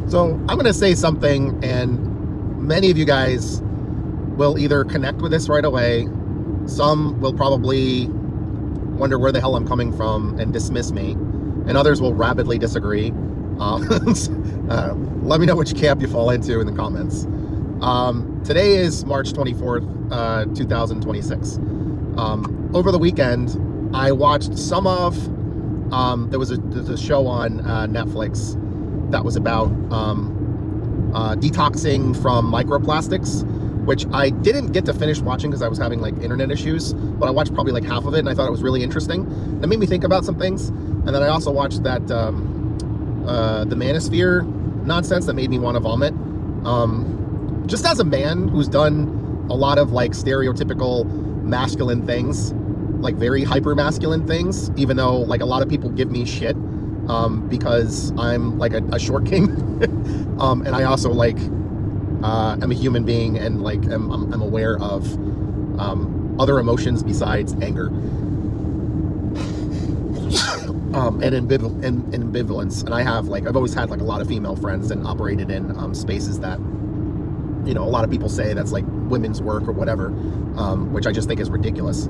So I'm going to say something, and many of you guys will either connect with this right away. Some will probably wonder where the hell I'm coming from and dismiss me, and others will rabidly disagree. Let me know which camp you fall into in the comments. Today is March 24th, 2026. Over the weekend, I watched some of, there was a show on Netflix that was about detoxing from microplastics, which I didn't get to finish watching because I was having like internet issues, but I watched probably like half of it and I thought it was really interesting. That made me think about some things. And then I also watched that the Manosphere nonsense that made me want to vomit. Just as a man who's done a lot of like stereotypical masculine things, like very hyper masculine things, even though like a lot of people give me shit because I'm like a short king. And I also like am a human being and like I'm aware of other emotions besides anger and ambivalence. And I've always had like a lot of female friends and operated in spaces that, you know, a lot of people say that's like women's work or whatever, which I just think is ridiculous.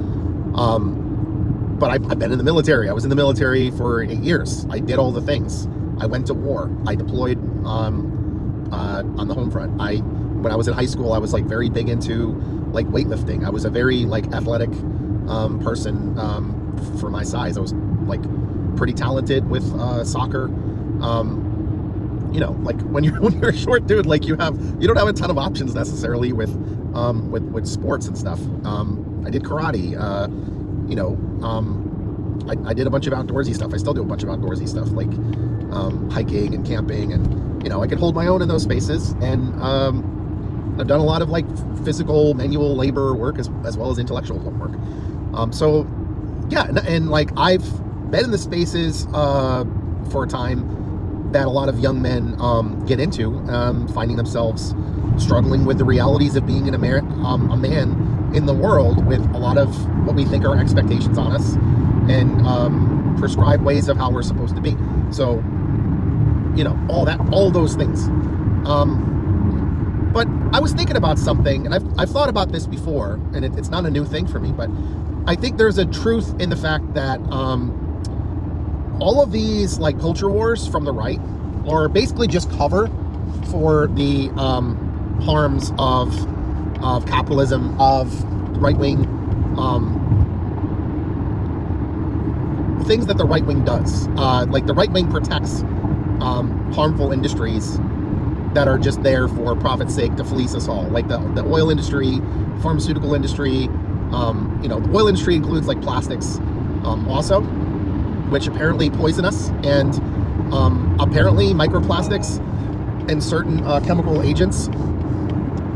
But I've been in the military. I was in the military for 8 years. I did all the things. I went to war. I deployed on the home front. When I was in high school, I was like very big into like weightlifting. I was a very like athletic person for my size. I was like pretty talented with soccer. You know, like when you're a short dude, like you don't have a ton of options necessarily with sports and stuff. I did karate. You know, I did a bunch of outdoorsy stuff. I still do a bunch of outdoorsy stuff, like hiking and camping, and you know, I could hold my own in those spaces. And I've done a lot of like physical manual labor work as well as intellectual work. So yeah, and like I've been in the spaces for a time that a lot of young men get into, finding themselves struggling with the realities of being a man in the world, with a lot of what we think are expectations on us and prescribed ways of how we're supposed to be. So, you know, all those things. But I was thinking about something, and I've thought about this before, and it's not a new thing for me, but I think there's a truth in the fact that all of these like culture wars from the right are basically just cover for the harms of capitalism, of right-wing things that the right wing does. Like the right wing protects harmful industries that are just there for profit's sake to fleece us all, like the oil industry, pharmaceutical industry. You know, the oil industry includes like plastics also, which apparently poison us, and apparently microplastics and certain chemical agents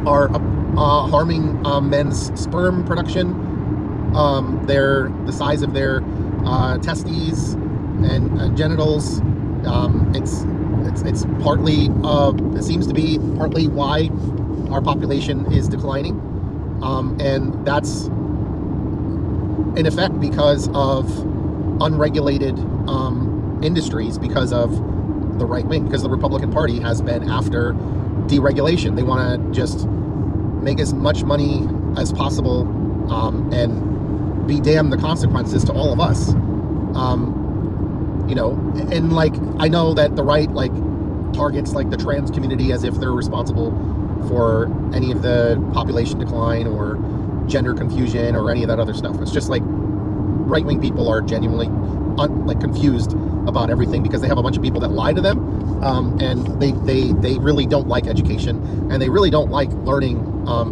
are harming men's sperm production, the size of their testes and genitals. It's partly, it seems to be partly why our population is declining, and that's in effect because of unregulated industries, because of the right wing, because the Republican Party has been after deregulation. They want to just make as much money as possible and be damned the consequences to all of us. You know, and like I know that the right like targets like the trans community as if they're responsible for any of the population decline or gender confusion or any of that other stuff. It's just like right-wing people are genuinely confused about everything because they have a bunch of people that lie to them, and they really don't like education, and they really don't like learning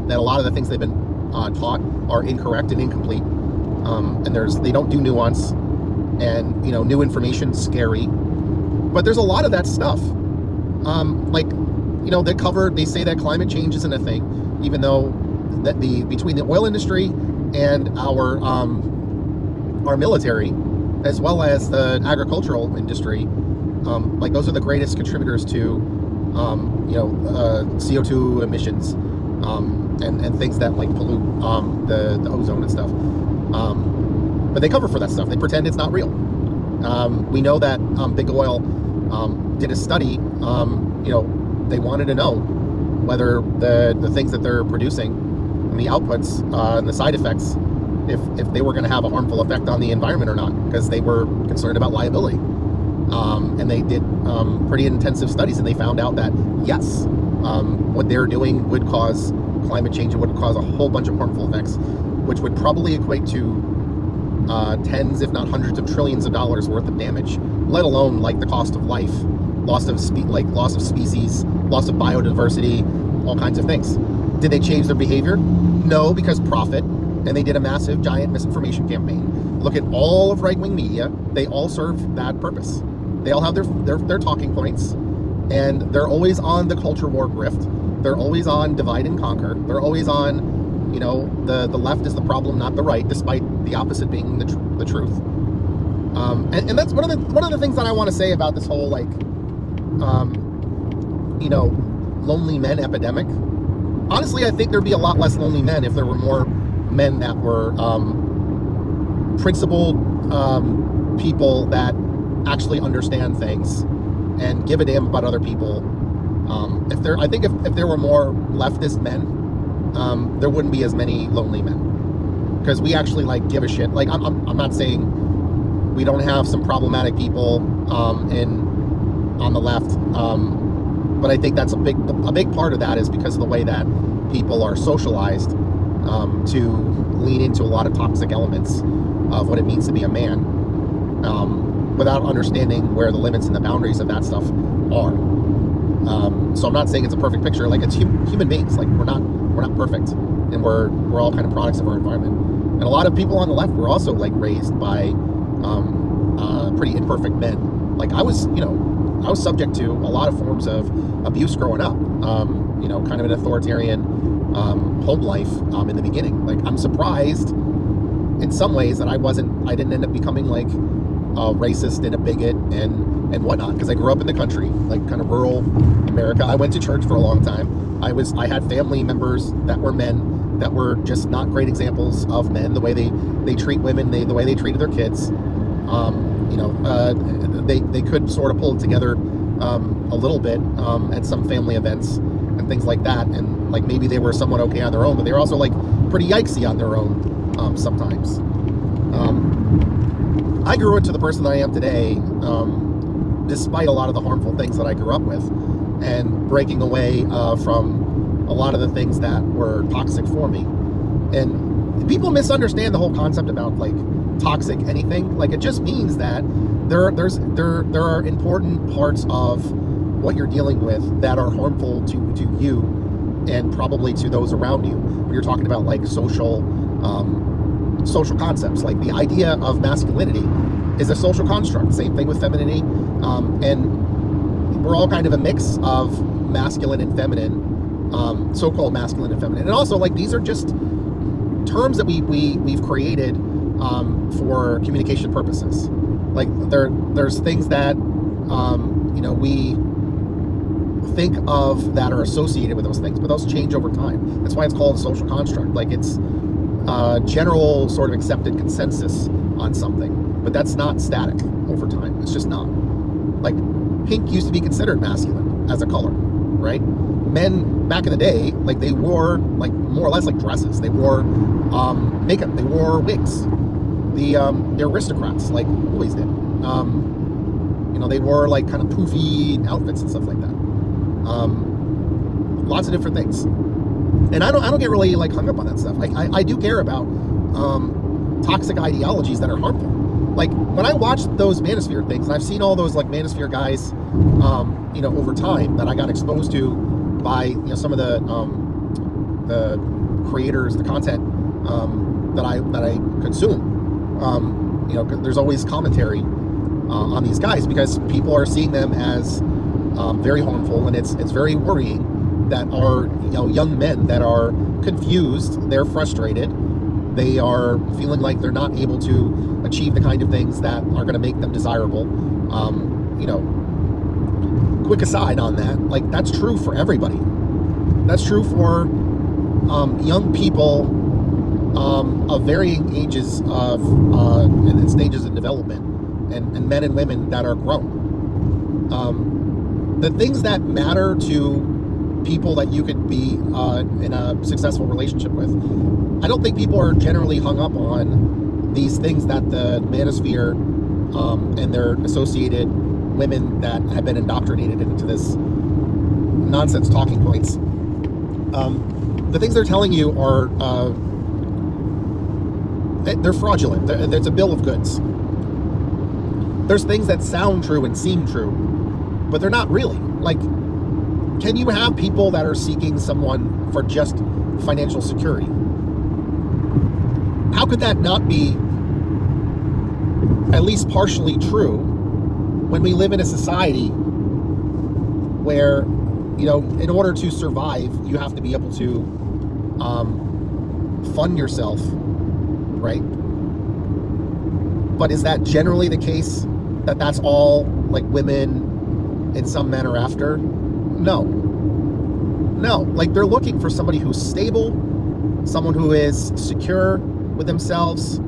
that a lot of the things they've been taught are incorrect and incomplete, and they don't do nuance, and you know, new information's scary. But there's a lot of that stuff, like, you know, they say that climate change isn't a thing, even though that between the oil industry and our military, as well as the agricultural industry, like those are the greatest contributors to you know, CO2 emissions, and things that like pollute the ozone and stuff. But they cover for that stuff. They pretend it's not real. We know that Big Oil did a study they wanted to know whether the things that they're producing and the outputs and the side effects, if they were going to have a harmful effect on the environment or not, because they were concerned about liability. And they did pretty intensive studies, and they found out that yes, what they're doing would cause climate change and would cause a whole bunch of harmful effects, which would probably equate to tens, if not hundreds of trillions of dollars worth of damage, let alone like the cost of life, loss of species, loss of biodiversity, all kinds of things. Did they change their behavior? No, because profit, and they did a massive, giant misinformation campaign. Look at all of right-wing media; they all serve that purpose. They all have their talking points, and they're always on the culture war grift. They're always on divide and conquer. They're always on, the left is the problem, not the right, despite the opposite being the truth. And that's one of the things that I want to say about this whole lonely men epidemic. Honestly, I think there'd be a lot less lonely men if there were more men that were principled people that actually understand things and give a damn about other people. If there were more leftist men, there wouldn't be as many lonely men, because we actually give a shit. I'm not saying we don't have some problematic people on the left, but I think that's a big part of that is because of the way that people are socialized to lean into a lot of toxic elements of what it means to be a man, without understanding where the limits and the boundaries of that stuff are. So I'm not saying it's a perfect picture. It's human beings. We're not perfect, and we're all kind of products of our environment. And a lot of people on the left were also raised by pretty imperfect men. I was subject to a lot of forms of abuse growing up. Kind of an authoritarian home life in the beginning. I'm surprised in some ways that I didn't end up becoming a racist and a bigot and whatnot, because I grew up in the country, kind of rural America. I went to church for a long time. I had family members that were men that were just not great examples of men, the way they treat women, the way they treated their kids. They could sort of pull it together a little bit at some family events and things like that, and maybe they were somewhat okay on their own, but they were also pretty yikesy on their own sometimes. I grew into the person that I am today, despite a lot of the harmful things that I grew up with, and breaking away from a lot of the things that were toxic for me. And people misunderstand the whole concept about toxic anything. It just means that there are important parts of what you're dealing with that are harmful to you and probably to those around you. When you're talking about social concepts, the idea of masculinity is a social construct. Same thing with femininity, and we're all kind of a mix of masculine and feminine, so-called masculine and feminine. And also, these are just terms that we've created for communication purposes. There's things that we think of that are associated with those things, but those change over time. That's why it's called a social construct. It's general sort of accepted consensus on something, but that's not static over time. It's just not. Pink used to be considered masculine as a color, right? Men back in the day, they wore more or less dresses. They wore makeup. They wore wigs. The aristocrats always did. They wore kind of poofy outfits and stuff like that. Lots of different things. And I don't get really hung up on that stuff. I do care about toxic ideologies that are harmful. When I watched those Manosphere things, and I've seen all those Manosphere guys, over time that I got exposed to by some of the creators, the content that I consume. There's always commentary on these guys because people are seeing them as very harmful, and it's very worrying that are young men that are confused, they're frustrated, they are feeling like they're not able to achieve the kind of things that are going to make them desirable. Quick aside on that, that's true for everybody. That's true for young people of varying ages of and stages of development, and men and women that are grown. the things that matter to people that you could be in a successful relationship with, I don't think people are generally hung up on these things that the Manosphere and their associated women that have been indoctrinated into this nonsense talking points. The things they're telling you are they're fraudulent. It's a bill of goods. There's things that sound true and seem true, but they're not really. Like, can you have people that are seeking someone for just financial security? How could that not be at least partially true when we live in a society where, you know, in order to survive, you have to be able to fund yourself, right? But is that generally the case, that that's all like women and some men are after? No. Like, they're looking for somebody who's stable, someone who is secure with themselves,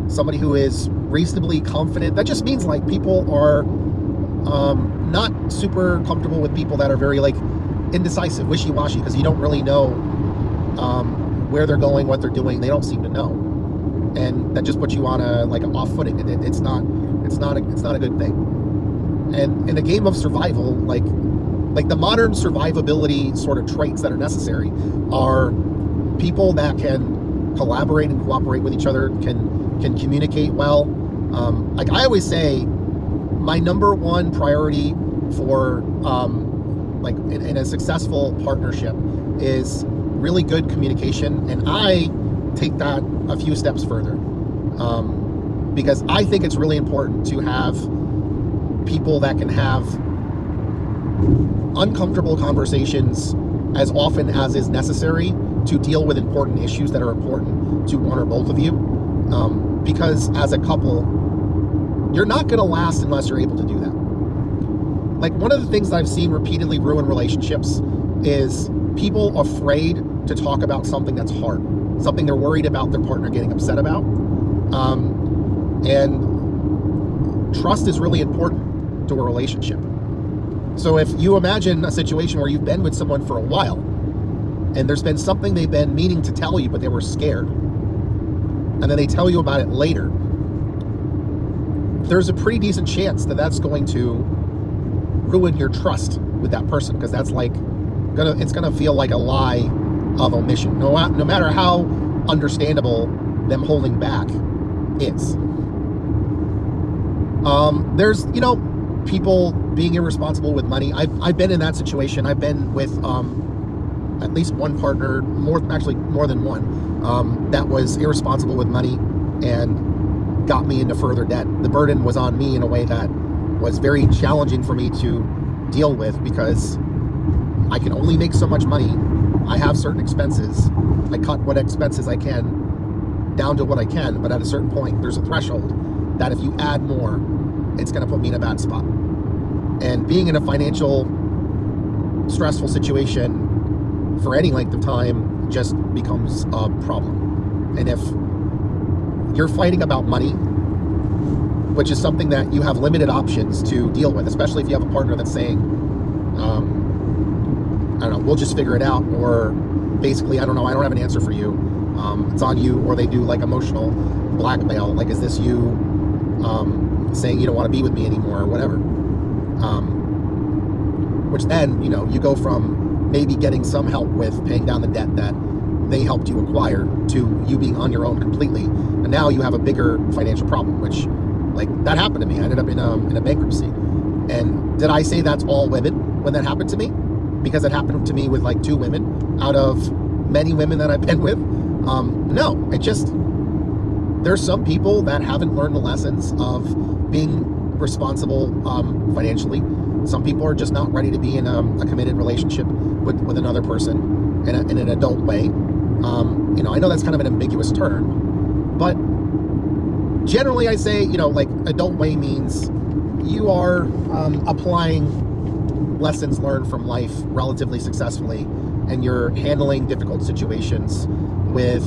somebody who is reasonably confident. That just means like people are not super comfortable with people that are very like indecisive, wishy-washy, because you don't really know where they're going, what they're doing. They don't seem to know, and that just puts you on a like an off footing, and it's not a good thing. And in a game of survival, like the modern survivability sort of traits that are necessary are people that can collaborate and cooperate with each other, can communicate well. Like I always say, my number one priority for like in a successful partnership is really good communication, and I take that a few steps further, because I think it's really important to have people that can have uncomfortable conversations as often as is necessary to deal with important issues that are important to one or both of you, because as a couple, you're not going to last unless you're able to do that. Like, one of the things that I've seen repeatedly ruin relationships is people afraid to talk about something that's hard, something they're worried about their partner getting upset about. And trust is really important to a relationship. So if you imagine a situation where you've been with someone for a while and there's been something they've been meaning to tell you, but they were scared, and then they tell you about it later, there's a pretty decent chance that that's going to ruin your trust with that person, because that's like it's gonna feel like a lie of omission, no matter how understandable them holding back is. There's, you know, people being irresponsible with money. I've been in that situation. I've been with at least one partner, more than one, that was irresponsible with money and got me into further debt. The burden was on me in a way that was very challenging for me to deal with, because I can only make so much money. I have certain expenses. I cut what expenses I can down to what I can, but at a certain point, there's a threshold that if you add more, it's going to put me in a bad spot. And being in a financial stressful situation for any length of time just becomes a problem. And if you're fighting about money, which is something that you have limited options to deal with, especially if you have a partner that's saying, I don't know, we'll just figure it out, or basically, I don't know, I don't have an answer for you, it's on you, or they do like emotional blackmail, like, is this you saying you don't want to be with me anymore, or whatever, which then, you know, you go from maybe getting some help with paying down the debt that they helped you acquire to you being on your own completely, and now you have a bigger financial problem, which, like, that happened to me. I ended up in a bankruptcy. And did I say that's all women when that happened to me? Because it happened to me with like 2 women out of many women that I've been with. No, it just, there's some people that haven't learned the lessons of being responsible financially. Some people are just not ready to be in a committed relationship with another person in an adult way. You know, I know that's kind of an ambiguous term, but generally I say, you know, like, adult way means you are applying lessons learned from life relatively successfully, and you're handling difficult situations with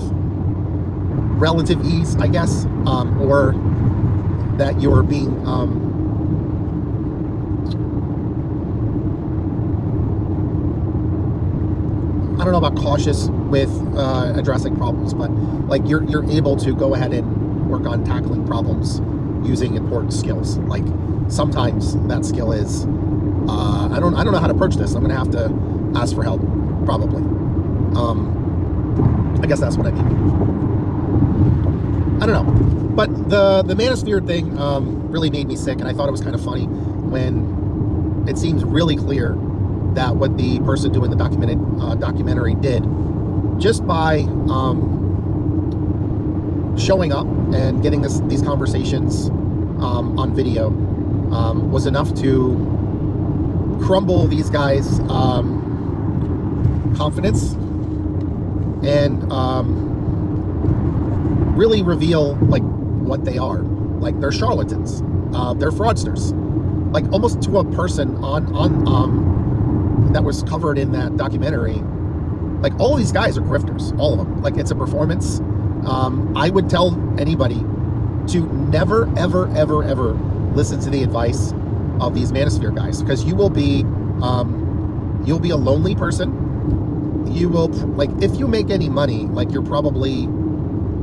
relative ease, I guess, or that you're being don't know about cautious with addressing problems, but like you're able to go ahead and work on tackling problems using important skills. Like sometimes that skill is I don't know how to approach this. I'm gonna have to ask for help, probably. I guess that's what I mean. I don't know. But the Manosphere thing really made me sick, and I thought it was kind of funny when it seems really clear that what the person doing the documentary did, just by showing up and getting these conversations on video, was enough to crumble these guys' confidence and really reveal like what they are. Like they're charlatans, they're fraudsters. Like almost to a person on that was covered in that documentary. Like all of these guys are grifters, all of them. Like it's a performance. I would tell anybody to never, ever, ever, ever listen to the advice of these Manosphere guys, because you'll be a lonely person. You will, like, if you make any money, like you're probably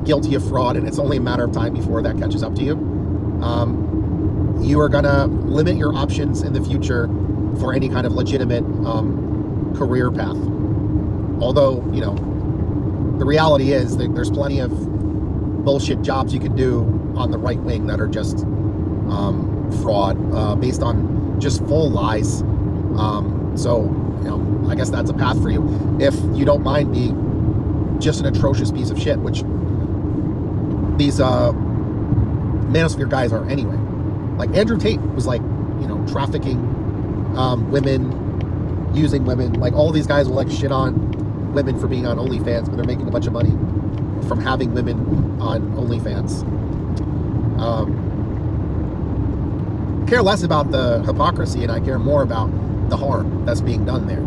guilty of fraud, and it's only a matter of time before that catches up to you. You are gonna limit your options in the future for any kind of legitimate career path. Although, you know, the reality is that there's plenty of bullshit jobs you can do on the right wing that are just fraud, based on just full lies. So, you know, I guess that's a path for you if you don't mind being just an atrocious piece of shit, which these Manosphere guys are anyway. Like Andrew Tate was like, you know, trafficking women, using women. Like all these guys will like shit on women for being on OnlyFans, but they're making a bunch of money from having women on OnlyFans. Care less about the hypocrisy, and I care more about the harm that's being done there.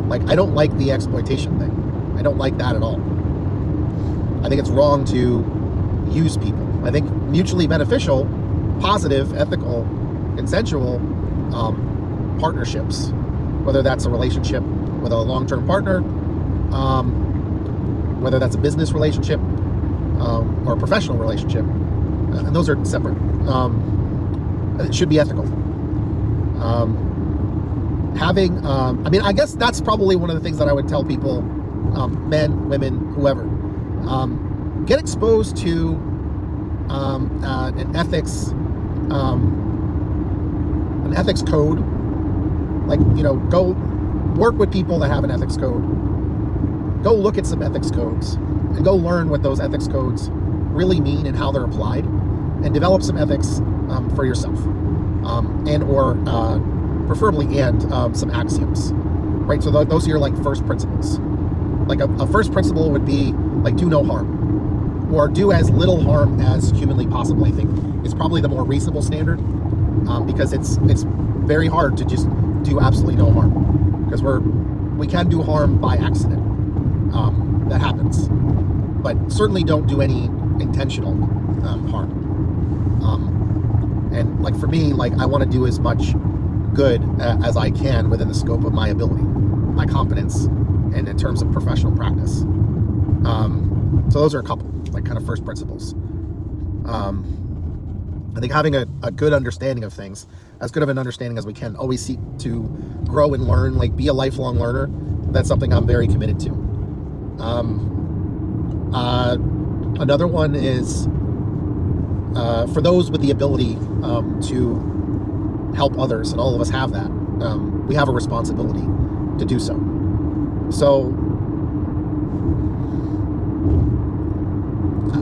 Like I don't like the exploitation thing. I don't like that at all. I think it's wrong to use people. I think mutually beneficial, positive, ethical, consensual partnerships, whether that's a relationship with a long-term partner, whether that's a business relationship or a professional relationship, and those are separate. It should be ethical. I mean, I guess that's probably one of the things that I would tell people, men, women, whoever, get exposed to an ethics code. Like, you know, go work with people that have an ethics code. Go look at some ethics codes and go learn what those ethics codes really mean and how they're applied, and develop some ethics for yourself, and or preferably some axioms, right? So those are your like first principles. Like a first principle would be like do no harm, or do as little harm as humanly possible. I think is probably the more reasonable standard, because it's very hard to just do absolutely no harm, because we can do harm by accident. That happens, but certainly don't do any intentional harm. And like for me, like I want to do as much good as I can within the scope of my ability, my competence, and in terms of professional practice. So those are a couple like kind of first principles. I think having a good understanding of things, as good of an understanding as we can, always seek to grow and learn, like be a lifelong learner. That's something I'm very committed to. Another one is for those with the ability to help others, and all of us have that, we have a responsibility to do so. So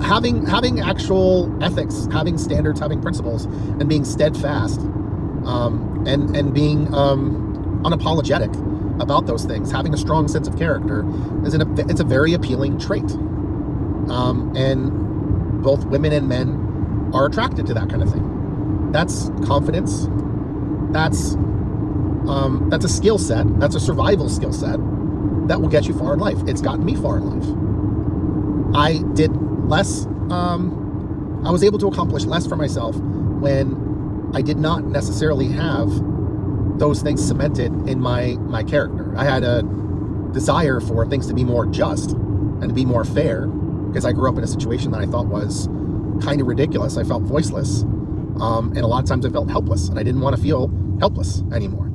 having actual ethics, having standards, having principles, and being steadfast, and being unapologetic about those things, having a strong sense of character, it's a very appealing trait. And both women and men are attracted to that kind of thing. That's confidence. That's a skill set. That's a survival skill set that will get you far in life. It's gotten me far in life. I did less. I was able to accomplish less for myself when I did not necessarily have those things cemented in my character. I had a desire for things to be more just and to be more fair, because I grew up in a situation that I thought was kind of ridiculous. I felt voiceless, and a lot of times I felt helpless, and I didn't want to feel helpless anymore.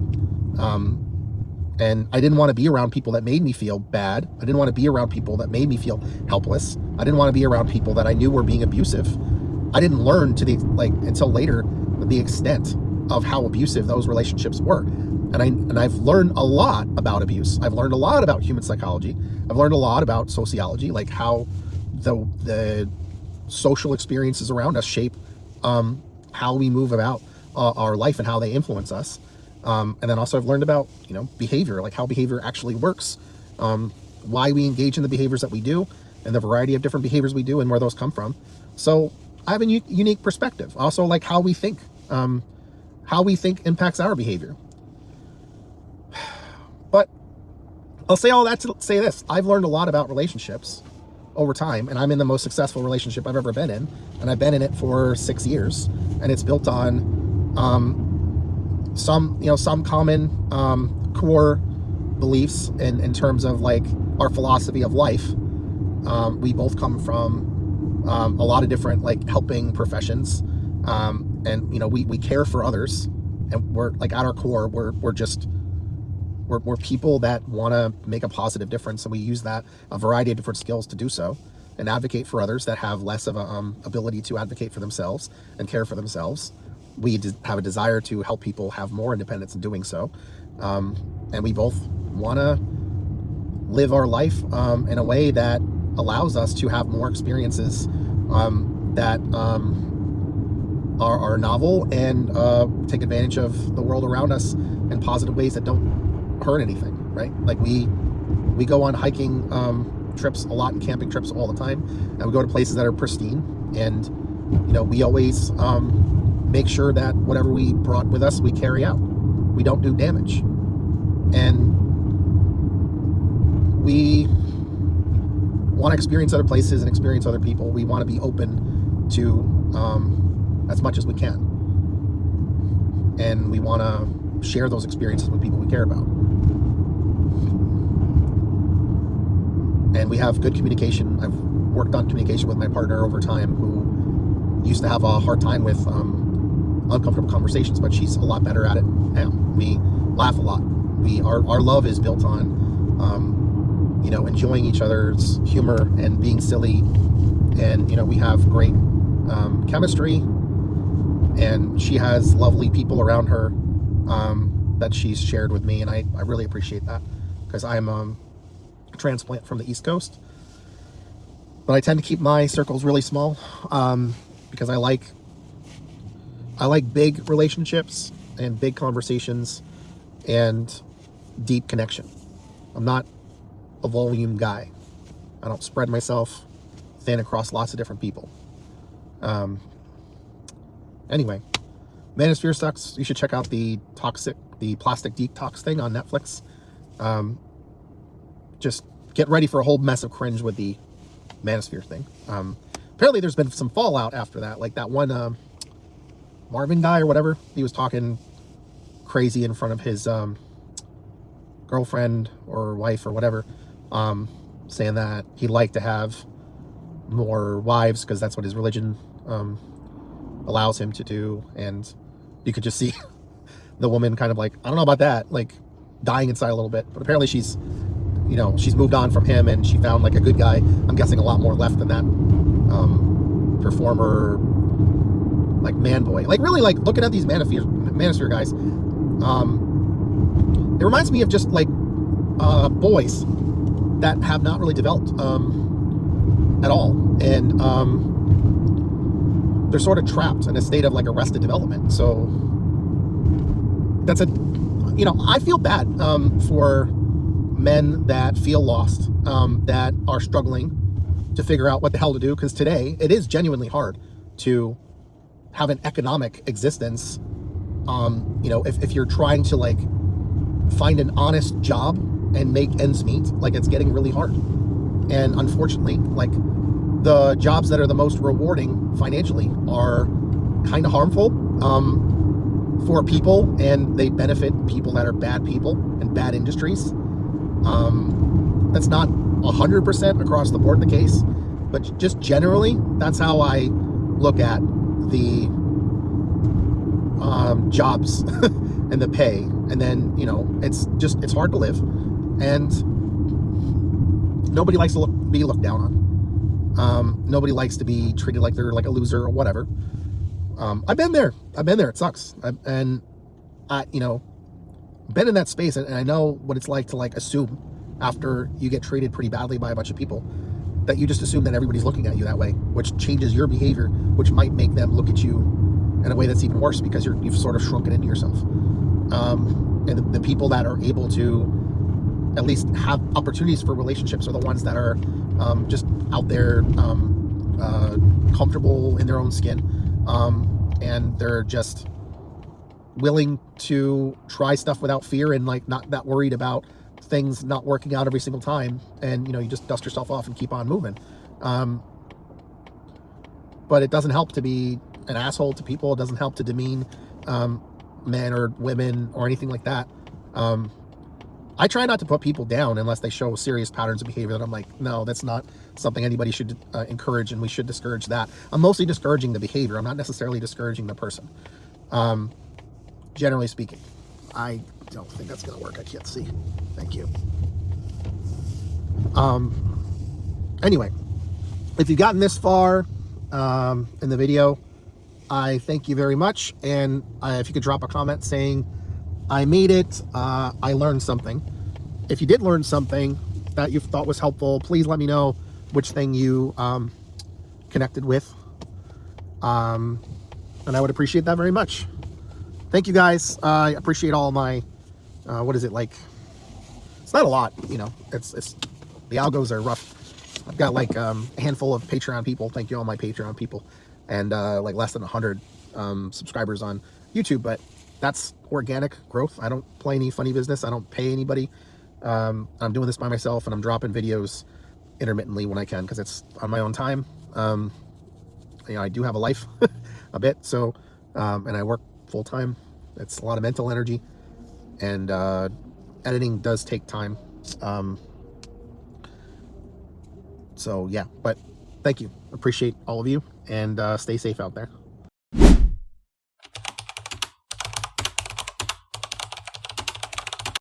And I didn't want to be around people that made me feel bad. I didn't want to be around people that made me feel helpless. I didn't want to be around people that I knew were being abusive. I didn't learn until later the extent of how abusive those relationships were. And I've learned a lot about abuse. I've learned a lot about human psychology. I've learned a lot about sociology, like how the social experiences around us shape how we move about our life and how they influence us. And then also I've learned about, behavior, like how behavior actually works, why we engage in the behaviors that we do, and the variety of different behaviors we do and where those come from. So I have a unique perspective. Also, like how we think impacts our behavior. But I'll say all that to say this. I've learned a lot about relationships over time, and I'm in the most successful relationship I've ever been in, and I've been in it for 6 years, and it's built on some common core beliefs in terms of like our philosophy of life. We both come from a lot of different like helping professions, and we care for others, and we're like at our core we're people that want to make a positive difference, and we use a variety of different skills to do so, and advocate for others that have less of a ability to advocate for themselves and care for themselves. We have a desire to help people have more independence in doing so, and we both want to live our life in a way that allows us to have more experiences that are novel and take advantage of the world around us in positive ways that don't hurt anything, right? Like we go on hiking trips a lot and camping trips all the time, and we go to places that are pristine, and we always make sure that whatever we brought with us we carry out. We don't do damage, and we want to experience other places and experience other people. We want to be open to as much as we can, and we want to share those experiences with people we care about. And we have good communication. I've worked on communication with my partner over time, who used to have a hard time with uncomfortable conversations, but she's a lot better at it now. We laugh a lot. Our love is built on enjoying each other's humor and being silly, and we have great chemistry, and she has lovely people around her that she's shared with me, and I really appreciate that, because I'm a transplant from the East Coast, but I tend to keep my circles really small, because I like big relationships and big conversations and deep connection. I'm not a volume guy. I don't spread myself thin across lots of different people. Anyway, Manosphere sucks. You should check out the plastic detox thing on Netflix. Just get ready for a whole mess of cringe with the Manosphere thing. Apparently there's been some fallout after that, like that one Marvin guy or whatever, he was talking crazy in front of his girlfriend or wife or whatever, saying that he'd like to have more wives because that's what his religion allows him to do. And you could just see the woman kind of like, I don't know about that, like dying inside a little bit. But apparently she's moved on from him, and she found like a good guy. I'm guessing a lot more left than that performer, like man boy. Like really, like looking at these Manosphere guys, it reminds me of just like boys that have not really developed at all, and they're sort of trapped in a state of like arrested development. So that's I feel bad for men that feel lost, that are struggling to figure out what the hell to do, because today it is genuinely hard to have an economic existence. If you're trying to like find an honest job and make ends meet, like it's getting really hard. And unfortunately, like the jobs that are the most rewarding financially are kind of harmful for people, and they benefit people that are bad people and bad industries. That's not 100% across the board the case, but just generally, that's how I look at the jobs and the pay. And then, you know, it's hard to live, and nobody likes to be looked down on. Nobody likes to be treated like they're like a loser or whatever. I've been there. It sucks. You know, been in that space, and I know what it's like to like assume after you get treated pretty badly by a bunch of people that you just assume that everybody's looking at you that way, which changes your behavior, which might make them look at you in a way that's even worse because you've sort of shrunken into yourself. And the people that are able to at least have opportunities for relationships are the ones that are just out there comfortable in their own skin, and they're just willing to try stuff without fear and like not that worried about things not working out every single time. And you know, you just dust yourself off and keep on moving. But it doesn't help to be an asshole to people. It doesn't help to demean men or women or anything like that. I try not to put people down unless they show serious patterns of behavior that I'm like, no, that's not something anybody should encourage, and we should discourage that. I'm mostly discouraging the behavior. I'm not necessarily discouraging the person. Generally speaking. I don't think that's going to work. I can't see. Thank you. Anyway, if you've gotten this far in the video, I thank you very much. And if you could drop a comment saying, I made it, I learned something. If you did learn something that you thought was helpful, please let me know which thing you connected with. And I would appreciate that very much. Thank you guys. I appreciate all my, what is it, like, it's not a lot, you know, it's the algos are rough. I've got like a handful of Patreon people. Thank you all my Patreon people. And like less than 100 subscribers on YouTube, but that's organic growth. I don't play any funny business. I don't pay anybody. I'm doing this by myself, and I'm dropping videos intermittently when I can, because it's on my own time. You know, I do have a life a bit, so, and I work full time. It's a lot of mental energy, and editing does take time. So yeah, but thank you. Appreciate all of you, and stay safe out there.